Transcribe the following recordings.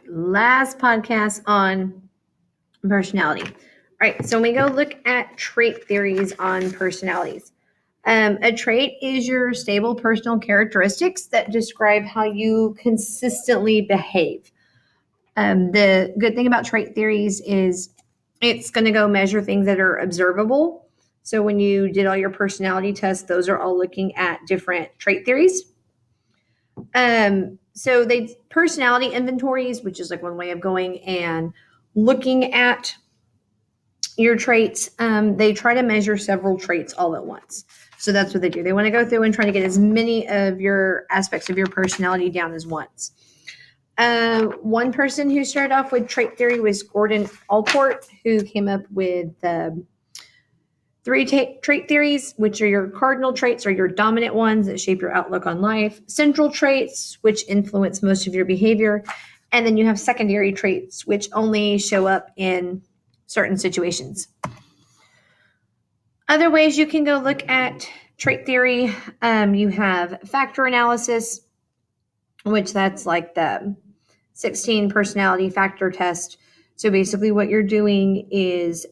last podcast on personality. All right, so when we go look at trait theories on personalities. A trait is your stable personal characteristics that describe how you consistently behave. The good thing about trait theories is it's going to go measure things that are observable. So when you did all your personality tests, those are all looking at different trait theories. So they personality inventories, which is like one way of going and looking at your traits. They try to measure several traits all at once. So that's what they do. They want to go through and try to get as many of your aspects of your personality down as once. One person who started off with trait theory was Gordon Allport, who came up with the three trait theories, which are your cardinal traits or your dominant ones that shape your outlook on life, central traits, which influence most of your behavior, and then you have secondary traits, which only show up in certain situations. Other ways you can go look at trait theory, you have factor analysis, which that's like the 16 personality factor test. So basically what you're doing is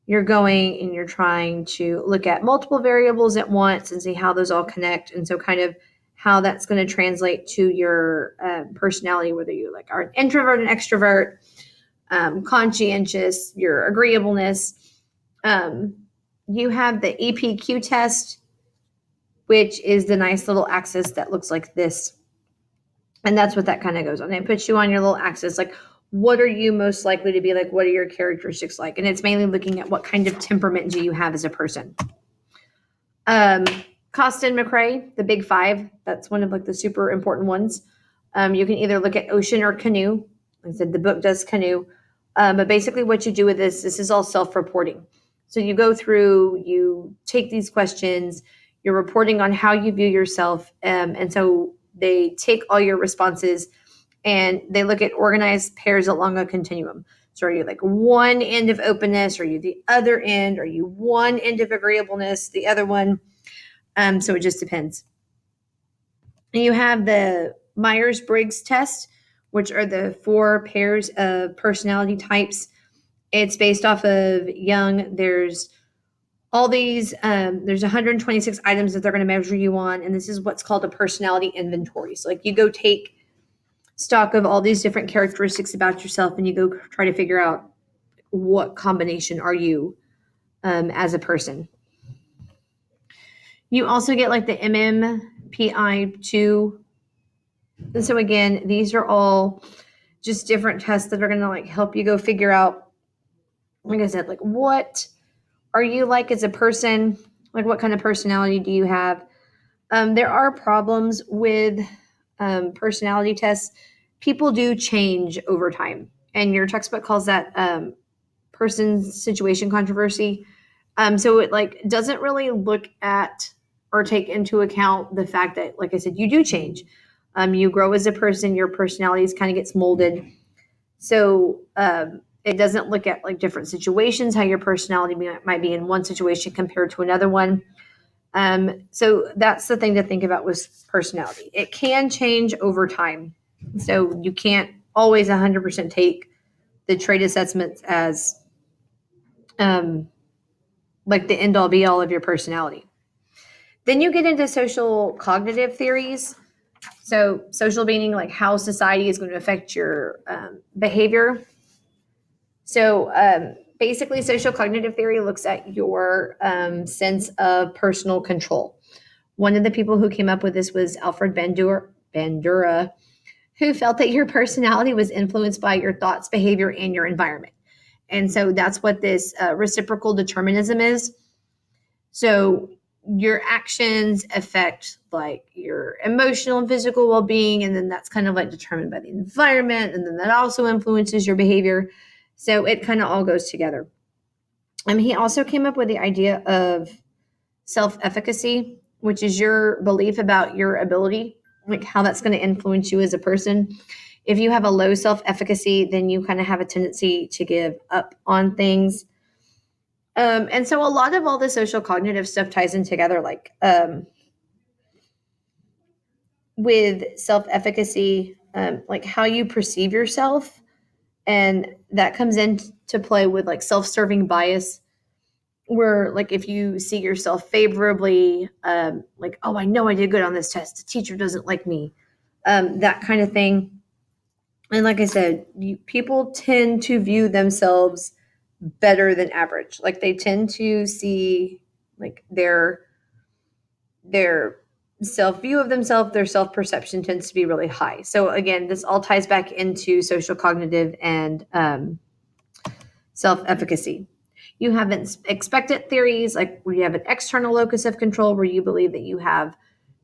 you're going and you're trying to look at multiple variables at once and see how those all connect. And so kind of how that's going to translate to your personality, whether you like are an introvert, an extrovert, conscientious, your agreeableness. You have the EPQ test, which is the nice little axis that looks like this. And that's what that kind of goes on. It puts you on your little axis, like what are you most likely to be like? What are your characteristics like? And it's mainly looking at what kind of temperament do you have as a person. Costin McRae, the big five, that's one of like the super important ones. You can either look at ocean or canoe. Like I said, the book does canoe. But basically what you do with this is all self-reporting. So you go through, you take these questions, you're reporting on how you view yourself. And so they take all your responses and they look at organized pairs along a continuum. So are you like one end of openness? Are you the other end? Are you one end of agreeableness, the other one? So it just depends. And you have the Myers-Briggs test, which are the 4 pairs of personality types. It's based off of Jung. There's all these, there's 126 items that they're going to measure you on. And this is what's called a personality inventory. So like you go take stock of all these different characteristics about yourself and you go try to figure out what combination are you as a person. You also get like the MMPI-2. And so again, these are all just different tests that are going to like help you go figure out, like I said, like what are you like as a person? Like what kind of personality do you have? There are problems with personality tests. People do change over time. And your textbook calls that person situation controversy. So it like doesn't really look at or take into account the fact that, like I said, you do change. You grow as a person, your personalities kind of gets molded. So it doesn't look at like different situations, how your personality might be in one situation compared to another one. So that's the thing to think about with personality. It can change over time. So you can't always 100% take the trait assessments as like the end all be all of your personality. Then you get into social cognitive theories. So social meaning like how society is going to affect your behavior. So basically social cognitive theory looks at your sense of personal control. One of the people who came up with this was Alfred Bandura, who felt that your personality was influenced by your thoughts, behavior, and your environment. And so that's what this reciprocal determinism is. So your actions affect like your emotional and physical well-being, and then that's kind of like determined by the environment, and then that also influences your behavior. So it kind of all goes together. He also came up with the idea of self-efficacy, which is your belief about your ability, like how that's going to influence you as a person. If you have a low self-efficacy, then you kind of have a tendency to give up on things. And so a lot of all the social cognitive stuff ties in together, like with self-efficacy. like how you perceive yourself, and that comes into play with like self-serving bias, where like if you see yourself favorably, like, oh, I know I did good on this test, the teacher doesn't like me, that kind of thing. And like I said, people tend to view themselves better than average. Like they tend to see like their self view of themselves, their self perception tends to be really high. So again, this all ties back into social cognitive and self efficacy. You have expectant theories, like where you have an external locus of control, where you believe that you have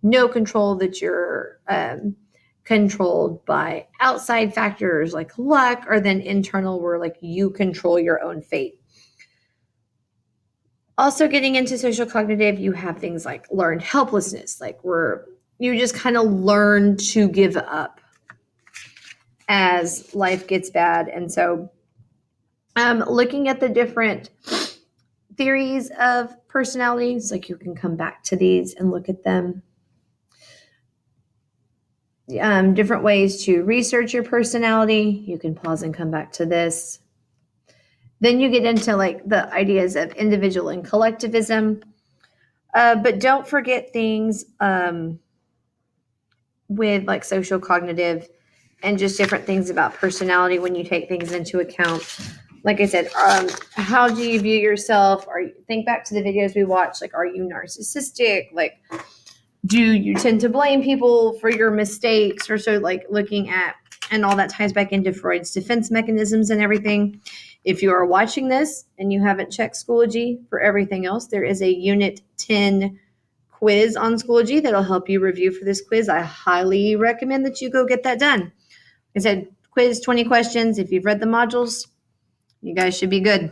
no control, that you're controlled by outside factors like luck, or then internal, where like you control your own fate. Also, getting into social cognitive, you have things like learned helplessness, like where you just kind of learn to give up as life gets bad. And so, looking at the different theories of personalities, like you can come back to these and look at them. Different ways to research your personality. You can pause and come back to this. Then you get into like the ideas of individual and collectivism. But don't forget things with like social cognitive and just different things about personality when you take things into account. Like I said, how do you view yourself? Think back to the videos we watched. Like, are you narcissistic? Like, do you tend to blame people for your mistakes? Or so like looking at, and all that ties back into Freud's defense mechanisms and everything. If you are watching this and you haven't checked Schoology for everything else, there is a Unit 10 quiz on Schoology that'll help you review for this quiz. I highly recommend that you go get that done. I said quiz, 20 questions. If you've read the modules, you guys should be good.